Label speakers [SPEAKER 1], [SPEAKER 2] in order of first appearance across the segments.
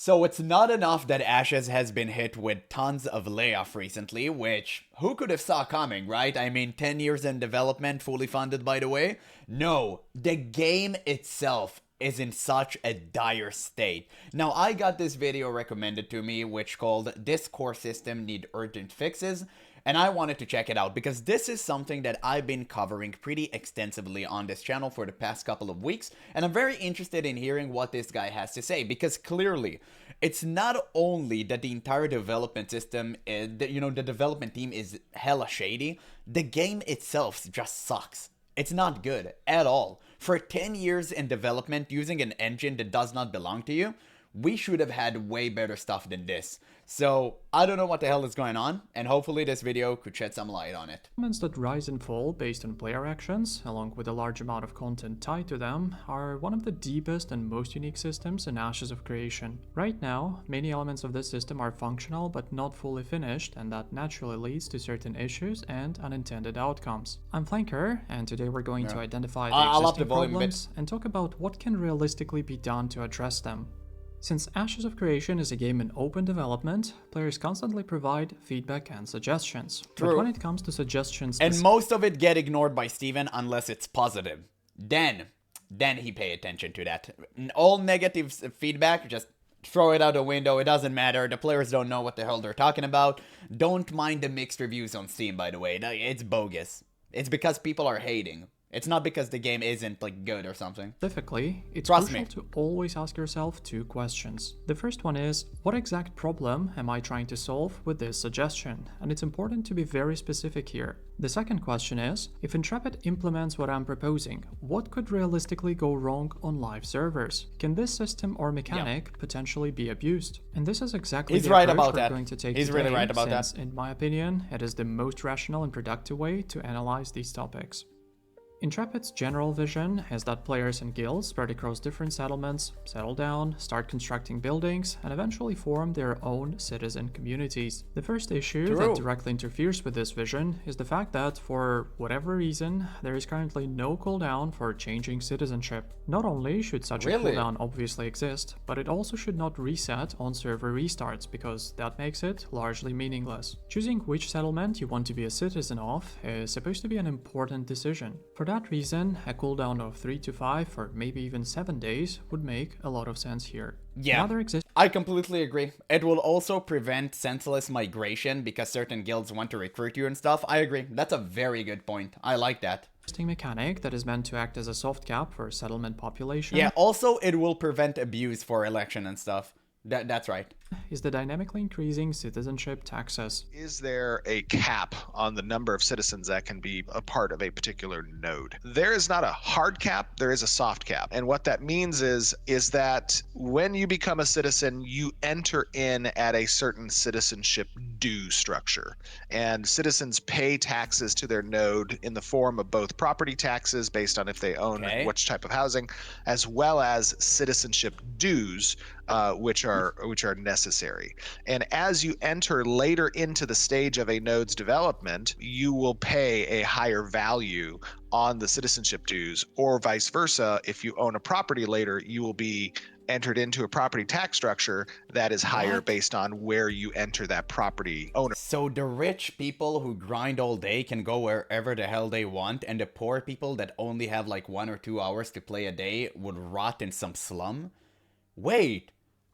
[SPEAKER 1] So it's not enough that Ashes has been hit with tons of layoff recently, which who could have saw coming, right? I mean, 10 years in development, fully funded by the way. No, the game itself is in such a dire state. Now, I got this video recommended to me which called "This Core System Need Urgent Fixes," and I wanted to check it out because this is something that I've been covering pretty extensively on this channel for the past couple of weeks, and I'm very interested in hearing what this guy has to say because clearly it's not only that the entire development system, the development team is hella shady, the game itself just sucks. It's not good at all. For 10 years in development using an engine that does not belong to you, we should have had way better stuff than this. So, I don't know what the hell is going on, and hopefully this video could shed some light on it.
[SPEAKER 2] Elements that rise and fall based on player actions, along with a large amount of content tied to them, are one of the deepest and most unique systems in Ashes of Creation. Right now, many elements of this system are functional but not fully finished, and that naturally leads to certain issues and unintended outcomes. I'm Flanker, and today we're going to identify the existing problems and talk about what can realistically be done to address them. Since Ashes of Creation is a game in open development, players constantly provide feedback and suggestions.
[SPEAKER 1] True.
[SPEAKER 2] But when it comes to suggestions...
[SPEAKER 1] And most of it get ignored by Steven unless it's positive. Then he pay attention to that. All negative feedback, just throw it out the window. It doesn't matter. The players don't know what the hell they're talking about. Don't mind the mixed reviews on Steam, by the way. It's bogus. It's because people are hating. It's not because the game isn't, like, good or something.
[SPEAKER 2] Specifically, it's crucial to always ask yourself two questions. The first one is, what exact problem am I trying to solve with this suggestion? And it's important to be very specific here. The second question is, if Intrepid implements what I'm proposing, what could realistically go wrong on live servers? Can this system or mechanic potentially be abused? And this is exactly the approach we're going to take today.
[SPEAKER 1] He's really right about that.
[SPEAKER 2] In my opinion, it is the most rational and productive way to analyze these topics. Intrepid's general vision is that players and guilds spread across different settlements, settle down, start constructing buildings, and eventually form their own citizen communities. The first issue that directly interferes with this vision is the fact that, for whatever reason, there is currently no cooldown for changing citizenship. Not only should such a cooldown obviously exist, but it also should not reset on server restarts, because that makes it largely meaningless. Choosing which settlement you want to be a citizen of is supposed to be an important decision. For that reason, a cooldown of 3 to 5 or maybe even 7 days would make a lot of sense here.
[SPEAKER 1] Yeah, I completely agree. It will also prevent senseless migration because certain guilds want to recruit you and stuff. I agree. That's a very good point. I like that.
[SPEAKER 2] Interesting mechanic that is meant to act as a soft cap for settlement population.
[SPEAKER 1] Yeah, also it will prevent abuse for election and stuff. That's right.
[SPEAKER 2] Is the dynamically increasing citizenship taxes.
[SPEAKER 3] Is there a cap on the number of citizens that can be a part of a particular node? There is not a hard cap, there is a soft cap. And what that means is that when you become a citizen, you enter in at a certain citizenship due structure. And citizens pay taxes to their node in the form of both property taxes based on if they own which type of housing, as well as citizenship dues, which are necessary. And as you enter later into the stage of a node's development, you will pay a higher value on the citizenship dues, or vice versa. If you own a property later, you will be entered into a property tax structure that is higher based on where you enter that property owner.
[SPEAKER 1] So the rich people who grind all day can go wherever the hell they want, and the poor people that only have like 1 or 2 hours to play a day would rot in some slum? Wait,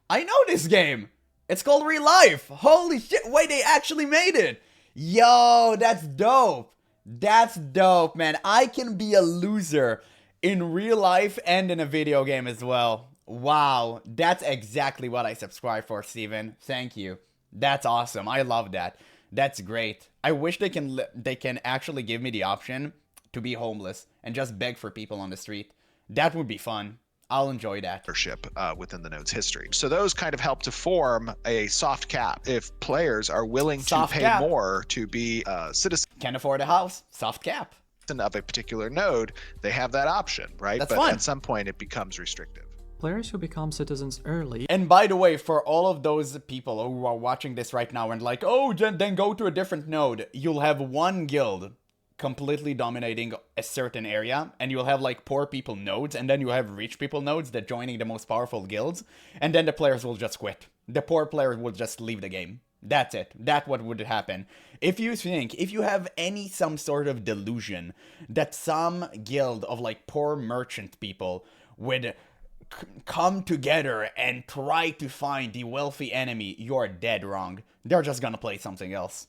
[SPEAKER 1] I know this game! It's called Real Life! Holy shit, wait, they actually made it! Yo, that's dope! That's dope, man. I can be a loser in real life and in a video game as well. Wow, that's exactly what I subscribe for, Steven. Thank you. That's awesome. I love that. That's great. I wish they can actually give me the option to be homeless and just beg for people on the street. That would be fun. I'll enjoy that.
[SPEAKER 3] Within the node's history. So those kind of help to form a soft cap. If players are willing to pay more to be a citizen,
[SPEAKER 1] can't afford a house, soft cap
[SPEAKER 3] of a particular node, they have that option, right?
[SPEAKER 1] That's fun.
[SPEAKER 3] At some point it becomes restrictive.
[SPEAKER 2] Players who become citizens early.
[SPEAKER 1] And by the way, for all of those people who are watching this right now and like, oh, then go to a different node, you'll have one guild completely dominating a certain area, and you'll have like poor people nodes, and then you have rich people nodes that joining the most powerful guilds, and then the players will just quit. The poor players will just leave the game. That's it. That's what would happen. If you have some sort of delusion that some guild of like poor merchant people would come together and try to find the wealthy enemy, you're dead wrong. They're just gonna play something else.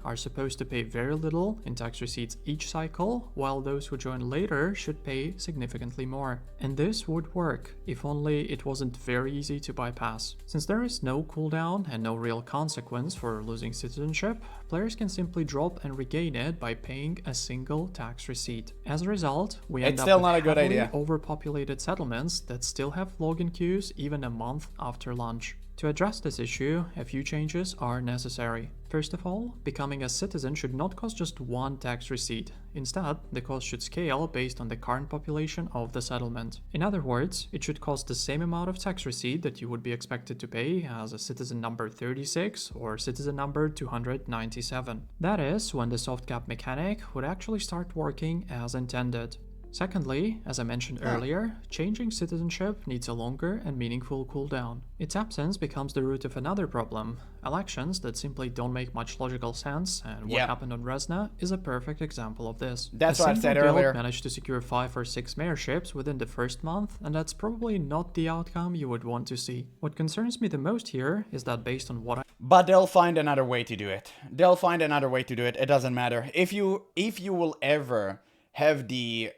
[SPEAKER 2] Are supposed to pay very little in tax receipts each cycle, while those who join later should pay significantly more. And this would work, if only it wasn't very easy to bypass. Since there is no cooldown and no real consequence for losing citizenship, players can simply drop and regain it by paying a single tax receipt. As a result, we end
[SPEAKER 1] It's
[SPEAKER 2] up
[SPEAKER 1] still
[SPEAKER 2] with
[SPEAKER 1] not a good
[SPEAKER 2] heavily
[SPEAKER 1] idea.
[SPEAKER 2] overpopulated settlements that still have login queues even a month after launch. To address this issue, a few changes are necessary. First of all, becoming a citizen should not cost just one tax receipt. Instead, the cost should scale based on the current population of the settlement. In other words, it should cost the same amount of tax receipt that you would be expected to pay as a citizen number 36 or citizen number 297. That is, when the soft cap mechanic would actually start working as intended. Secondly, as I mentioned earlier, changing citizenship needs a longer and meaningful cooldown. Its absence becomes the root of another problem, elections that simply don't make much logical sense, and what happened on Resna is a perfect example of this.
[SPEAKER 1] That's
[SPEAKER 2] a
[SPEAKER 1] what I said
[SPEAKER 2] single guild
[SPEAKER 1] earlier.
[SPEAKER 2] managed to secure 5 or 6 mayorships within the first month, and that's probably not the outcome you would want to see. What concerns me the most here is that based on what
[SPEAKER 1] But they'll find another way to do it. They'll find another way to do it. It doesn't matter. If you will ever have the,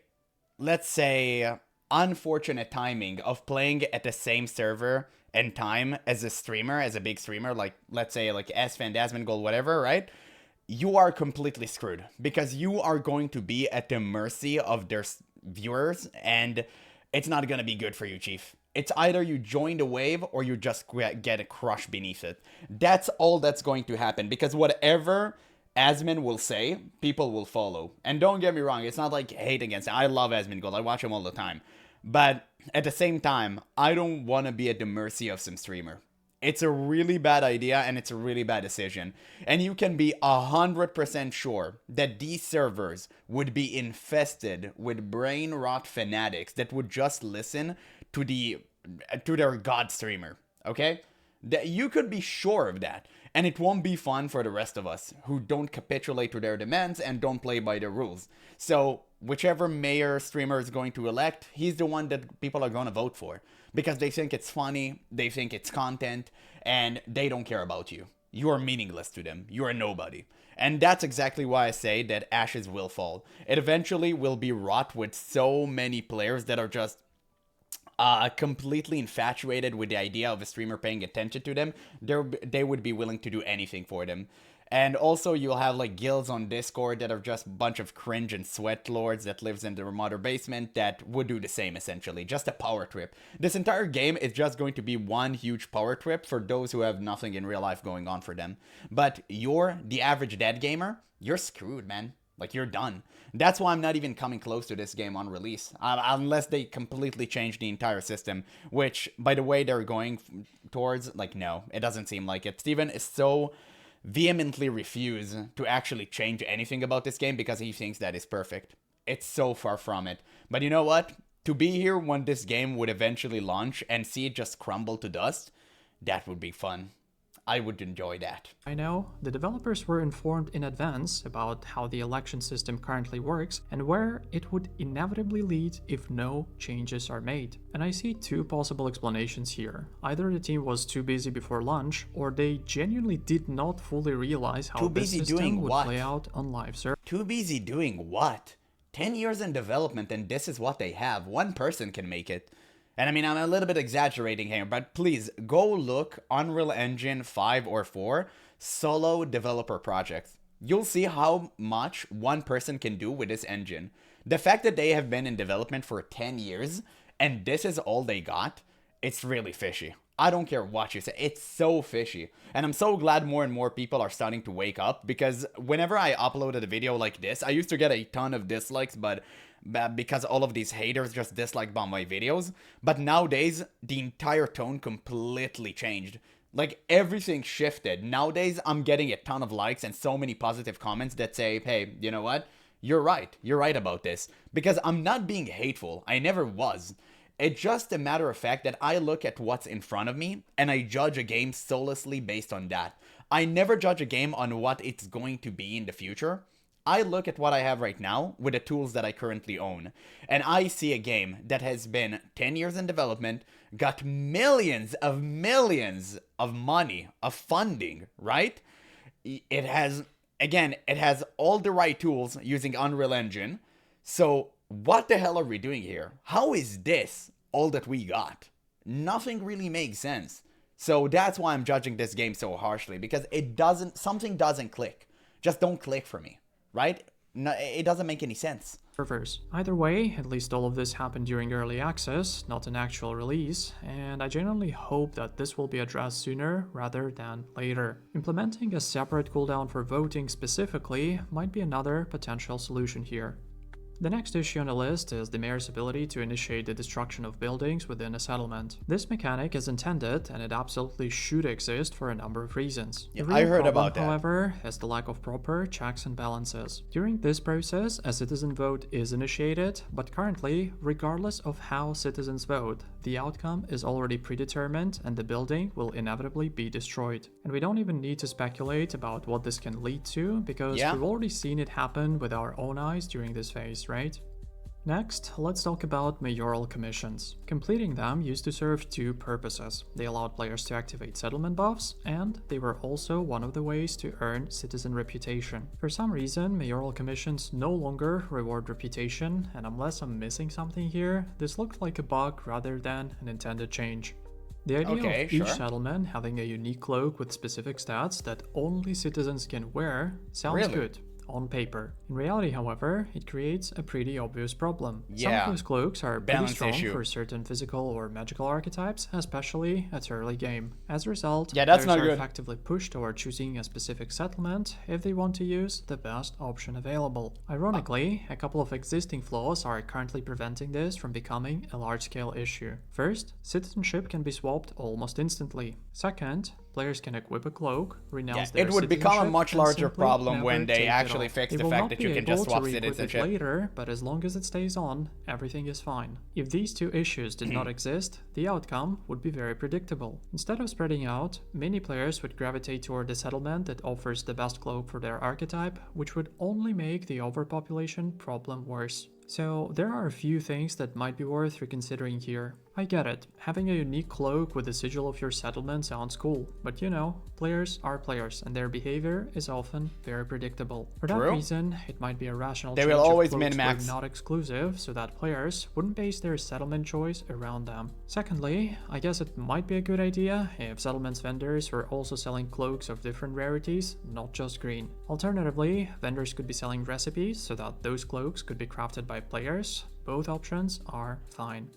[SPEAKER 1] let's say, unfortunate timing of playing at the same server and time as a streamer, as a big streamer, like, let's say, like S-Fan, Gold, whatever, right? You are completely screwed because you are going to be at the mercy of their viewers, and it's not going to be good for you, Chief. It's either you join the wave or you just get crushed beneath it. That's all that's going to happen, because whatever Asmin will say, people will follow. And don't get me wrong, it's not like hate against him. I love Asmongold, I watch him all the time. But at the same time, I don't want to be at the mercy of some streamer. It's a really bad idea, and it's a really bad decision. And you can be 100% sure that these servers would be infested with brain rot fanatics that would just listen to their god streamer, okay? That you could be sure of that. And it won't be fun for the rest of us who don't capitulate to their demands and don't play by their rules. So whichever mayor streamer is going to elect, he's the one that people are going to vote for. Because they think it's funny, they think it's content, and they don't care about you. You are meaningless to them. You are nobody. And that's exactly why I say that Ashes will fall. It eventually will be wrought with so many players that are just completely infatuated with the idea of a streamer paying attention to them. They would be willing to do anything for them. And also you'll have like guilds on Discord that are just a bunch of cringe and sweat lords that lives in their mother basement that would do the same essentially. Just a power trip. This entire game is just going to be one huge power trip for those who have nothing in real life going on for them. But you're the average dead gamer, you're screwed, man. Like, you're done. That's why I'm not even coming close to this game on release. Unless they completely change the entire system. Which, by the way, they're going towards, like, no. It doesn't seem like it. Steven is so vehemently refuse to actually change anything about this game because he thinks that is perfect. It's so far from it. But you know what? To be here when this game would eventually launch and see it just crumble to dust, that would be fun. I would enjoy that.
[SPEAKER 2] I know, the developers were informed in advance about how the election system currently works and where it would inevitably lead if no changes are made. And I see two possible explanations here. Either the team was too busy before launch, or they genuinely did not fully realize how this system would play out on live servers.
[SPEAKER 1] Too busy doing what? 10 years in development and this is what they have. One person can make it. And I mean, I'm a little bit exaggerating here, but please go look Unreal Engine 5 or 4 solo developer projects. You'll see how much one person can do with this engine. The fact that they have been in development for 10 years and this is all they got, it's really fishy. I don't care what you say, it's so fishy. And I'm so glad more and more people are starting to wake up, because whenever I uploaded a video like this, I used to get a ton of dislikes, but because all of these haters just dislike my videos. But nowadays, the entire tone completely changed. Like, everything shifted. Nowadays, I'm getting a ton of likes and so many positive comments that say, hey, you know what? You're right. You're right about this. Because I'm not being hateful. I never was. It's just a matter of fact that I look at what's in front of me and I judge a game solely based on that. I never judge a game on what it's going to be in the future. I look at what I have right now with the tools that I currently own. And I see a game that has been 10 years in development, got millions of money, of funding, right? It has, again, it has all the right tools using Unreal Engine. So what the hell are we doing here? How is this all that we got? Nothing really makes sense. So that's why I'm judging this game so harshly, because something doesn't click. Just don't click for me, right? No, it doesn't make any sense.
[SPEAKER 2] Servers. Either way, at least all of this happened during early access, not an actual release, and I genuinely hope that this will be addressed sooner rather than later. Implementing a separate cooldown for voting specifically might be another potential solution here. The next issue on the list is the mayor's ability to initiate the destruction of buildings within a settlement. This mechanic is intended, and it absolutely should exist for a number of reasons.
[SPEAKER 1] Yeah,
[SPEAKER 2] The real
[SPEAKER 1] I heard
[SPEAKER 2] problem,
[SPEAKER 1] about that.
[SPEAKER 2] however, is the lack of proper checks and balances. During this process, a citizen vote is initiated, but currently, regardless of how citizens vote, the outcome is already predetermined and the building will inevitably be destroyed. And we don't even need to speculate about what this can lead to, because we've already seen it happen with our own eyes during this phase, right? Next, let's talk about mayoral commissions. Completing them used to serve two purposes. They allowed players to activate settlement buffs, and they were also one of the ways to earn citizen reputation. For some reason, mayoral commissions no longer reward reputation, and unless I'm missing something here, this looks like a bug rather than an intended change. The idea of each settlement having a unique cloak with specific stats that only citizens can wear sounds good on paper. In reality, however, it creates a pretty obvious problem. Some of those cloaks are pretty strong for certain physical or magical archetypes, especially at early game. As a result, players are effectively pushed toward choosing a specific settlement if they want to use the best option available. Ironically, a couple of existing flaws are currently preventing this from becoming a large-scale issue. First, citizenship can be swapped almost instantly. Second, players can equip a cloak, renounce their
[SPEAKER 1] it would become a much larger problem when they actually fix the fact that you can just swap citizenship
[SPEAKER 2] later, but as long as it stays on, everything is fine. If these two issues did not exist, the outcome would be very predictable. Instead of spreading out, many players would gravitate toward the settlement that offers the best cloak for their archetype, which would only make the overpopulation problem worse. So there are a few things that might be worth reconsidering here. I get it, having a unique cloak with the sigil of your settlement sounds cool, but you know, players are players and their behavior is often very predictable. For that reason, it might be a rational change
[SPEAKER 1] will always
[SPEAKER 2] if cloaks
[SPEAKER 1] min-max.
[SPEAKER 2] were not exclusive, so that players wouldn't base their settlement choice around them. Secondly, I guess it might be a good idea if settlements vendors were also selling cloaks of different rarities, not just green. Alternatively, vendors could be selling recipes so that those cloaks could be crafted by players. Both options are fine.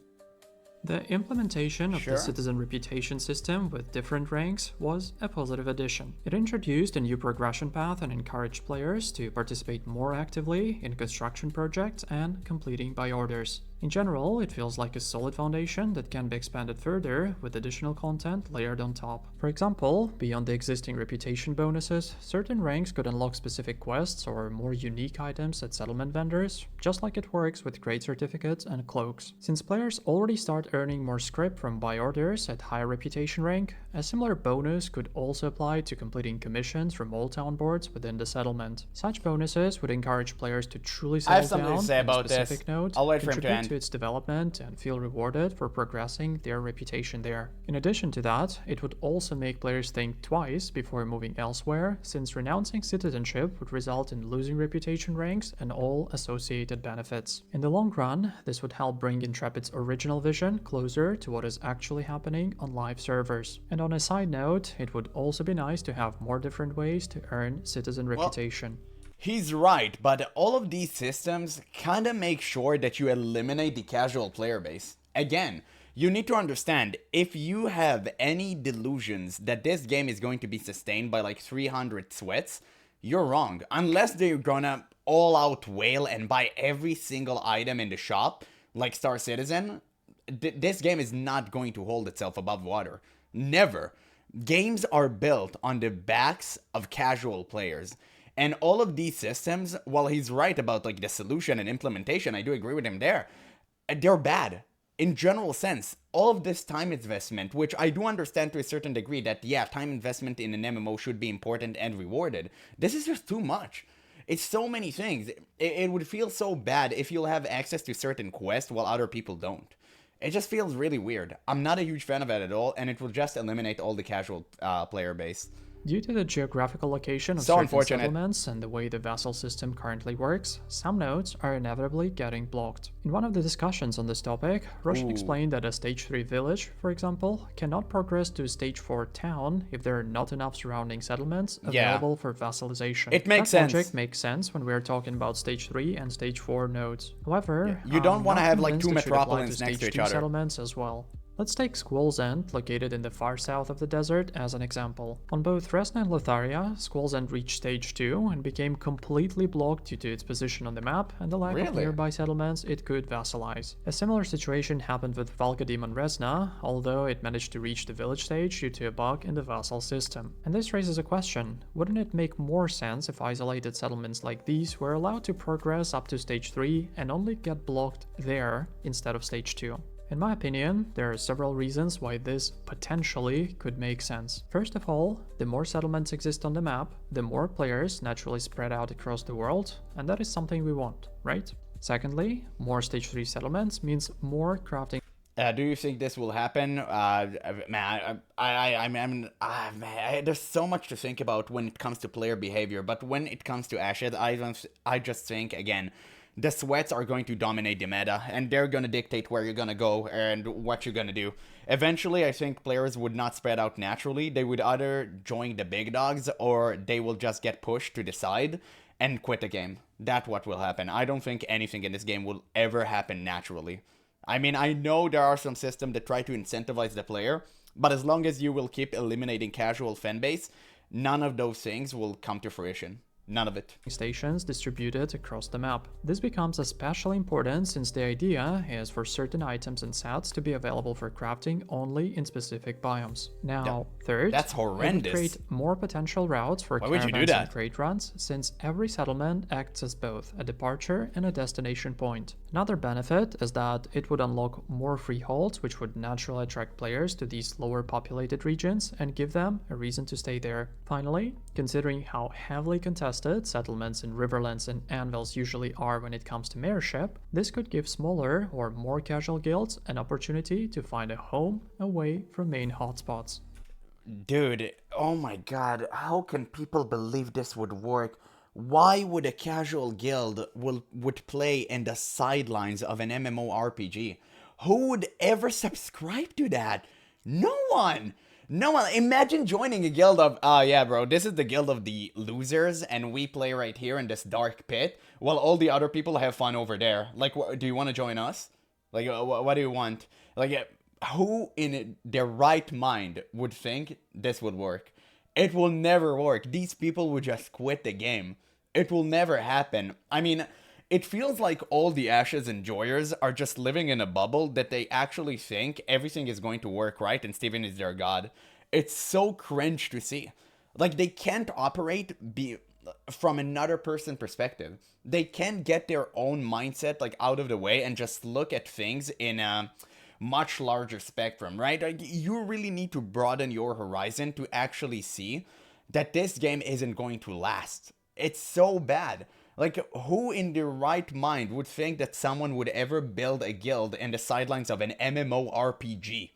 [SPEAKER 2] The implementation of the citizen reputation system with different ranks was a positive addition. It introduced a new progression path and encouraged players to participate more actively in construction projects and completing by orders. In general, it feels like a solid foundation that can be expanded further with additional content layered on top. For example, beyond the existing reputation bonuses, certain ranks could unlock specific quests or more unique items at settlement vendors, just like it works with grade certificates and cloaks. Since players already start earning more script from buy orders at higher reputation rank, a similar bonus could also apply to completing commissions from all town boards within the settlement. Such bonuses would encourage players to truly settle down on a specific node,
[SPEAKER 1] I'll wait for him to
[SPEAKER 2] contribute
[SPEAKER 1] end.
[SPEAKER 2] to its development, and feel rewarded for progressing their reputation there. In addition to that, it would also make players think twice before moving elsewhere, since renouncing citizenship would result in losing reputation ranks and all associated benefits. In the long run, this would help bring Intrepid's original vision closer to what is actually happening on live servers. And on a side note, it would also be nice to have more different ways to earn citizen reputation.
[SPEAKER 1] He's right, but all of these systems kinda make sure that you eliminate the casual player base. Again, you need to understand, if you have any delusions that this game is going to be sustained by like 300 sweats, you're wrong. Unless they're gonna all out whale and buy every single item in the shop, like Star Citizen, this game is not going to hold itself above water. Never. Games are built on the backs of casual players. And all of these systems, while he's right about like the solution and implementation, I do agree with him there, they're bad. In general sense, all of this time investment, which I do understand to a certain degree that, yeah, time investment in an MMO should be important and rewarded, this is just too much. It's so many things. It would feel so bad if you'll have access to certain quests while other people don't. It just feels really weird. I'm not a huge fan of it at all, and it will just eliminate all the casual player base.
[SPEAKER 2] Due to the geographical location of
[SPEAKER 1] So
[SPEAKER 2] certain
[SPEAKER 1] unfortunate.
[SPEAKER 2] settlements and the way the vassal system currently works, some nodes are inevitably getting blocked. In one of the discussions on this topic, Roshan explained that a stage 3 village, for example, cannot progress to stage 4 town if there are not enough surrounding settlements available for vassalization.
[SPEAKER 1] It makes
[SPEAKER 2] that
[SPEAKER 1] sense.
[SPEAKER 2] logic makes sense when we are talking about stage 3 and stage 4 nodes. However,
[SPEAKER 1] You don't
[SPEAKER 2] I'm
[SPEAKER 1] wanna
[SPEAKER 2] not
[SPEAKER 1] have, like, two
[SPEAKER 2] convinced it should apply
[SPEAKER 1] metropolitans
[SPEAKER 2] to
[SPEAKER 1] next to
[SPEAKER 2] stage
[SPEAKER 1] each
[SPEAKER 2] 2
[SPEAKER 1] other.
[SPEAKER 2] settlements as well. Let's take Squall's End, located in the far south of the desert, as an example. On both Resna and Lotharia, Squall's End reached stage 2 and became completely blocked due to its position on the map and the lack of
[SPEAKER 1] Really?
[SPEAKER 2] nearby settlements it could vassalize. A similar situation happened with Valgadim on Resna, although it managed to reach the village stage due to a bug in the vassal system. And this raises a question: wouldn't it make more sense if isolated settlements like these were allowed to progress up to stage 3 and only get blocked there instead of stage 2? In my opinion, there are several reasons why this potentially could make sense. First of all, the more settlements exist on the map, the more players naturally spread out across the world, and that is something we want, right? Secondly, more stage 3 settlements means more crafting.
[SPEAKER 1] Do you think this will happen? There's so much to think about when it comes to player behavior, but when it comes to Ashes, I just think, again, the sweats are going to dominate the meta, and they're going to dictate where you're going to go and what you're going to do. Eventually, I think players would not spread out naturally. They would either join the big dogs, or they will just get pushed to the side and quit the game. That's what will happen. I don't think anything in this game will ever happen naturally. I mean, I know there are some systems that try to incentivize the player, but as long as you will keep eliminating casual fan base, none of those things will come to fruition. None of it.
[SPEAKER 2] Stations distributed across the map. This becomes especially important since the idea is for certain items and sets to be available for crafting only in specific biomes. Now, third,
[SPEAKER 1] that's
[SPEAKER 2] it would
[SPEAKER 1] horrendous.
[SPEAKER 2] create more potential routes for
[SPEAKER 1] Why would you do
[SPEAKER 2] caravans and
[SPEAKER 1] that?
[SPEAKER 2] trade runs, since every settlement acts as both a departure and a destination point. Another benefit is that it would unlock more freeholds, which would naturally attract players to these lower populated regions and give them a reason to stay there. Finally, considering how heavily contested settlements in Riverlands and Anvils usually are when it comes to mayorship, this could give smaller or more casual guilds an opportunity to find a home away from main hotspots.
[SPEAKER 1] Dude, oh my god, how can people believe this would work? Why would a casual guild would play in the sidelines of an MMORPG? Who would ever subscribe to that? No one! No one. Imagine joining a guild of, yeah, bro, this is the guild of the losers, and we play right here in this dark pit, while all the other people have fun over there. Like, do you want to join us? Like, what do you want? Like, who in their right mind would think this would work? It will never work. These people would just quit the game. It will never happen. I mean, it feels like all the Ashes enjoyers are just living in a bubble that they actually think everything is going to work right and Steven is their god. It's so cringe to see. Like, they can't operate from another person's perspective. They can't get their own mindset like out of the way and just look at things in a much larger spectrum, right? Like, you really need to broaden your horizon to actually see that this game isn't going to last. It's so bad. Like, who in their right mind would think that someone would ever build a guild in the sidelines of an MMORPG?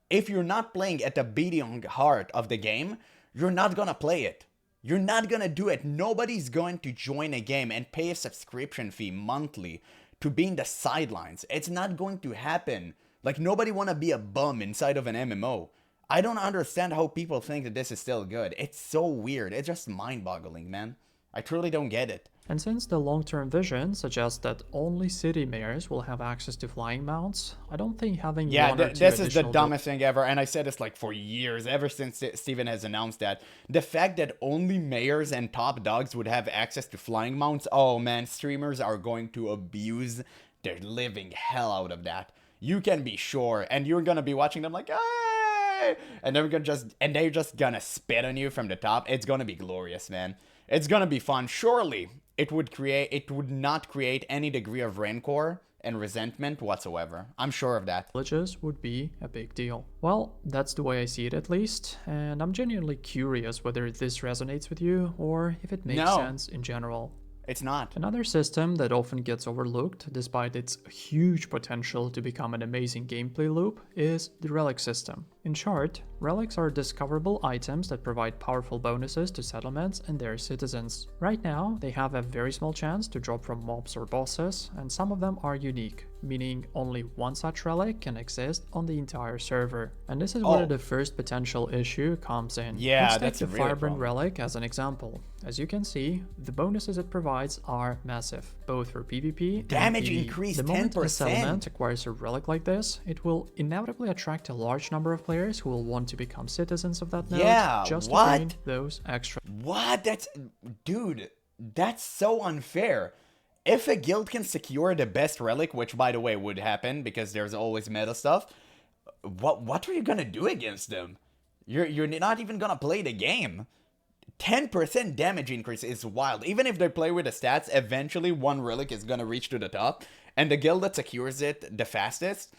[SPEAKER 1] If you're not playing at the beating heart of the game, you're not gonna play it. You're not gonna do it. Nobody's going to join a game and pay a subscription fee monthly to be in the sidelines. It's not going to happen. Like, nobody wanna be a bum inside of an MMO. I don't understand how people think that this is still good. It's so weird. It's just mind-boggling, man. I truly don't get it.
[SPEAKER 2] And since the long-term vision suggests that only city mayors will have access to flying mounts, I don't think having one or two
[SPEAKER 1] this is the
[SPEAKER 2] additional
[SPEAKER 1] dumbest thing ever, and I said this like for years, ever since Steven has announced that. The fact that only mayors and top dogs would have access to flying mounts, oh man, streamers are going to abuse their living hell out of that. You can be sure, and you're gonna be watching them like, hey! And they're just gonna spit on you from the top. It's gonna be glorious, man. It's gonna be fun. Surely it would not create any degree of rancor and resentment whatsoever. I'm sure of that.
[SPEAKER 2] Villages would be a big deal. Well, that's the way I see it at least, and I'm genuinely curious whether this resonates with you or if it makes sense in general.
[SPEAKER 1] It's not.
[SPEAKER 2] Another system that often gets overlooked, despite its huge potential to become an amazing gameplay loop, is the Relic system. In short, relics are discoverable items that provide powerful bonuses to settlements and their citizens. Right now, they have a very small chance to drop from mobs or bosses, and some of them are unique, meaning only one such relic can exist on the entire server. And this is where the first potential issue comes in.
[SPEAKER 1] Yeah,
[SPEAKER 2] Let's
[SPEAKER 1] that's
[SPEAKER 2] take the
[SPEAKER 1] a real
[SPEAKER 2] Fireburn
[SPEAKER 1] problem.
[SPEAKER 2] Relic as an example. As you can see, the bonuses it provides are massive, both for PvP and
[SPEAKER 1] Damage
[SPEAKER 2] PvE.
[SPEAKER 1] increase
[SPEAKER 2] The moment a
[SPEAKER 1] 10%.
[SPEAKER 2] settlement acquires a relic like this, it will inevitably attract a large number of players who will want to become citizens of that node just to gain those extra.
[SPEAKER 1] What? Dude, that's so unfair. If a guild can secure the best relic, which by the way would happen because there's always meta stuff, what are you gonna do against them? You're not even gonna play the game. 10% damage increase is wild. Even if they play with the stats, eventually one relic is gonna reach to the top, and the guild that secures it the fastest,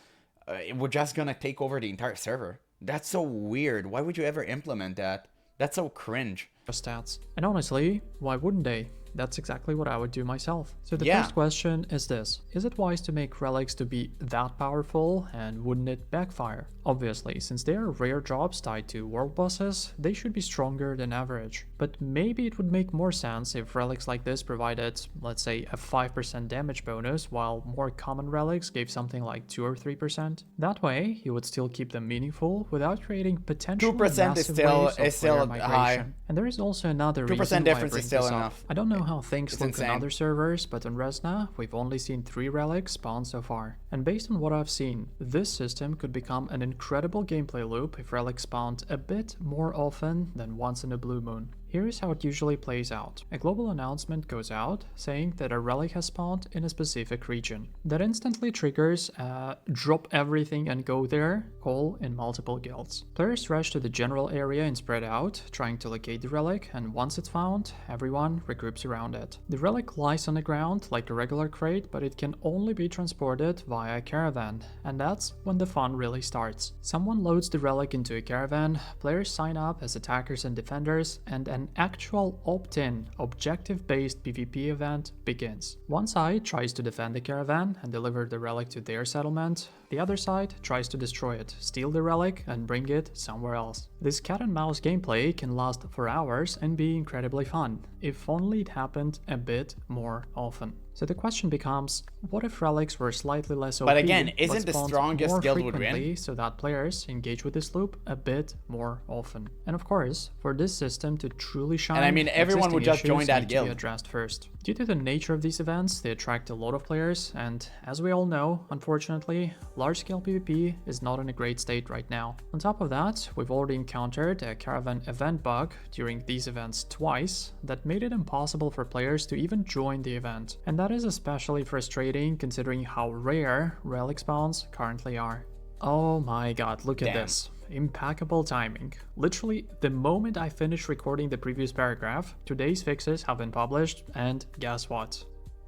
[SPEAKER 1] we're just gonna take over the entire server. That's so weird. Why would you ever implement that? That's so cringe.
[SPEAKER 2] Stats. And honestly, why wouldn't they? That's exactly what I would do myself. So the
[SPEAKER 1] Yeah.
[SPEAKER 2] first question is this. Is it wise to make relics to be that powerful, and wouldn't it backfire? Obviously, since they are rare jobs tied to world bosses, they should be stronger than average. But maybe it would make more sense if relics like this provided, let's say, a 5% damage bonus, while more common relics gave something like 2 or 3%. That way, you would still keep them meaningful without creating potential
[SPEAKER 1] 2% is still high.
[SPEAKER 2] And there is also another
[SPEAKER 1] 2%
[SPEAKER 2] reason why I
[SPEAKER 1] difference
[SPEAKER 2] bring
[SPEAKER 1] is still
[SPEAKER 2] this up.
[SPEAKER 1] enough.
[SPEAKER 2] I don't know how things
[SPEAKER 1] It's
[SPEAKER 2] look
[SPEAKER 1] insane.
[SPEAKER 2] on other servers, but on Resna, we've only seen 3 relics spawn so far. And based on what I've seen, this system could become an incredible gameplay loop if relics spawned a bit more often than once in a blue moon. Here's how it usually plays out. A global announcement goes out saying that a relic has spawned in a specific region. That instantly triggers a drop everything and go there call in multiple guilds. Players rush to the general area and spread out, trying to locate the relic, and once it's found, everyone regroups around it. The relic lies on the ground like a regular crate, but it can only be transported via a caravan, and that's when the fun really starts. Someone loads the relic into a caravan, players sign up as attackers and defenders, and an actual opt-in, objective-based PvP event begins. One side tries to defend the caravan and deliver the relic to their settlement. The other side tries to destroy it, steal the relic, and bring it somewhere else. This cat and mouse gameplay can last for hours and be incredibly fun, if only it happened a bit more often. So the question becomes, what if relics were slightly less OP,
[SPEAKER 1] But again, isn't the
[SPEAKER 2] spawned
[SPEAKER 1] strongest
[SPEAKER 2] more
[SPEAKER 1] guild would
[SPEAKER 2] frequently
[SPEAKER 1] win?
[SPEAKER 2] so that players engage with this loop a bit more often? And of course, for this system to truly shine,
[SPEAKER 1] And I mean, everyone would
[SPEAKER 2] existing
[SPEAKER 1] just join
[SPEAKER 2] issues
[SPEAKER 1] that
[SPEAKER 2] need to
[SPEAKER 1] guild.
[SPEAKER 2] be addressed first. Due to the nature of these events, they attract a lot of players, and as we all know, unfortunately, large-scale PvP is not in a great state right now. On top of that, we've already encountered a caravan event bug during these events twice that made it impossible for players to even join the event. And that is especially frustrating considering how rare relic spawns currently are. Oh my god, look at
[SPEAKER 1] Damn.
[SPEAKER 2] this. Impeccable timing. Literally, the moment I finished recording the previous paragraph, today's fixes have been published, and guess what?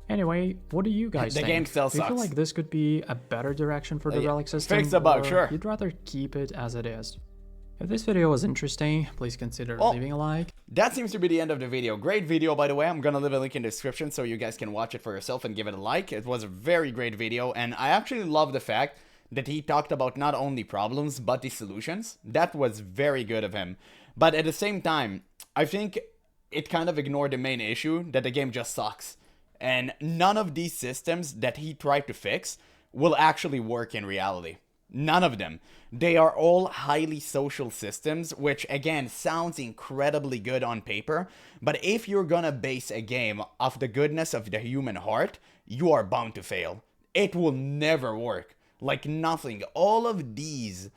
[SPEAKER 2] Anyway, what do you guys
[SPEAKER 1] The
[SPEAKER 2] think?
[SPEAKER 1] game still
[SPEAKER 2] Do you feel
[SPEAKER 1] sucks.
[SPEAKER 2] like this could be a better direction for the
[SPEAKER 1] Yeah,
[SPEAKER 2] relic system,
[SPEAKER 1] fix the bug,
[SPEAKER 2] or
[SPEAKER 1] sure.
[SPEAKER 2] you'd rather keep it as it is? If this video was interesting, please consider leaving a like.
[SPEAKER 1] That seems to be the end of the video. Great video, by the way. I'm gonna leave a link in the description so you guys can watch it for yourself and give it a like. It was a very great video, and I actually love the fact that he talked about not only problems, but the solutions. That was very good of him. But at the same time, I think it kind of ignored the main issue, that the game just sucks. And none of these systems that he tried to fix will actually work in reality. None of them. They are all highly social systems, which again sounds incredibly good on paper, but if you're gonna base a game off the goodness of the human heart, you are bound to fail. It will never work. Like nothing. All of these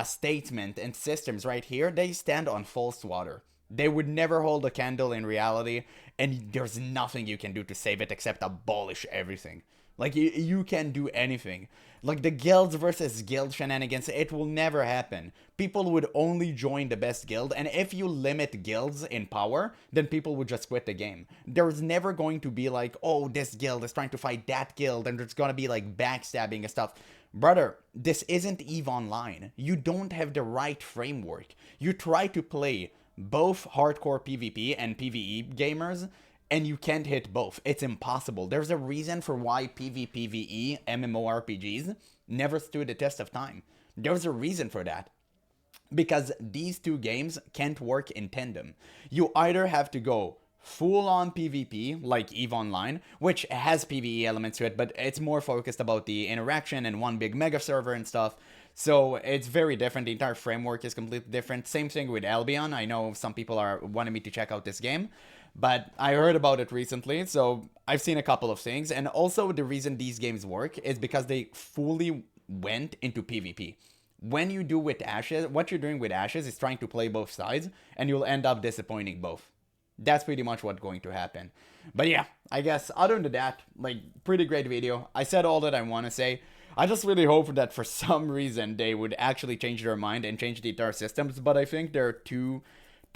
[SPEAKER 1] statements and systems right here, they stand on false water. They would never hold a candle in reality, and there's nothing you can do to save it except abolish everything. Like, you can do anything. Like, the guilds versus guild shenanigans, it will never happen. People would only join the best guild, and if you limit guilds in power, then people would just quit the game. There's never going to be like, oh, this guild is trying to fight that guild, and there's gonna be like backstabbing and stuff. Brother, this isn't EVE Online. You don't have the right framework. You try to play both hardcore PvP and PvE gamers, and you can't hit both. It's impossible. There's a reason for why PvPvE MMORPGs never stood the test of time. There's a reason for that. Because these two games can't work in tandem. You either have to go full-on PvP, like EVE Online, which has PvE elements to it, but it's more focused about the interaction and one big mega server and stuff. So it's very different. The entire framework is completely different. Same thing with Albion. I know some people are wanting me to check out this game, but I heard about it recently, so I've seen a couple of things. And also the reason these games work is because they fully went into PvP. When you do with Ashes, what you're doing with Ashes is trying to play both sides, and you'll end up disappointing both. That's pretty much what's going to happen. But yeah, I guess other than that, like, pretty great video. I said all that I want to say. I just really hope that for some reason they would actually change their mind and change the entire systems, but I think they're too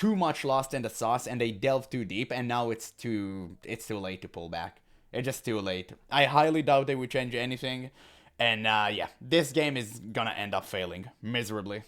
[SPEAKER 1] much lost in the sauce and they delve too deep, and now it's too late to pull back. It's just too late. I highly doubt they would change anything. And yeah, this game is gonna end up failing miserably.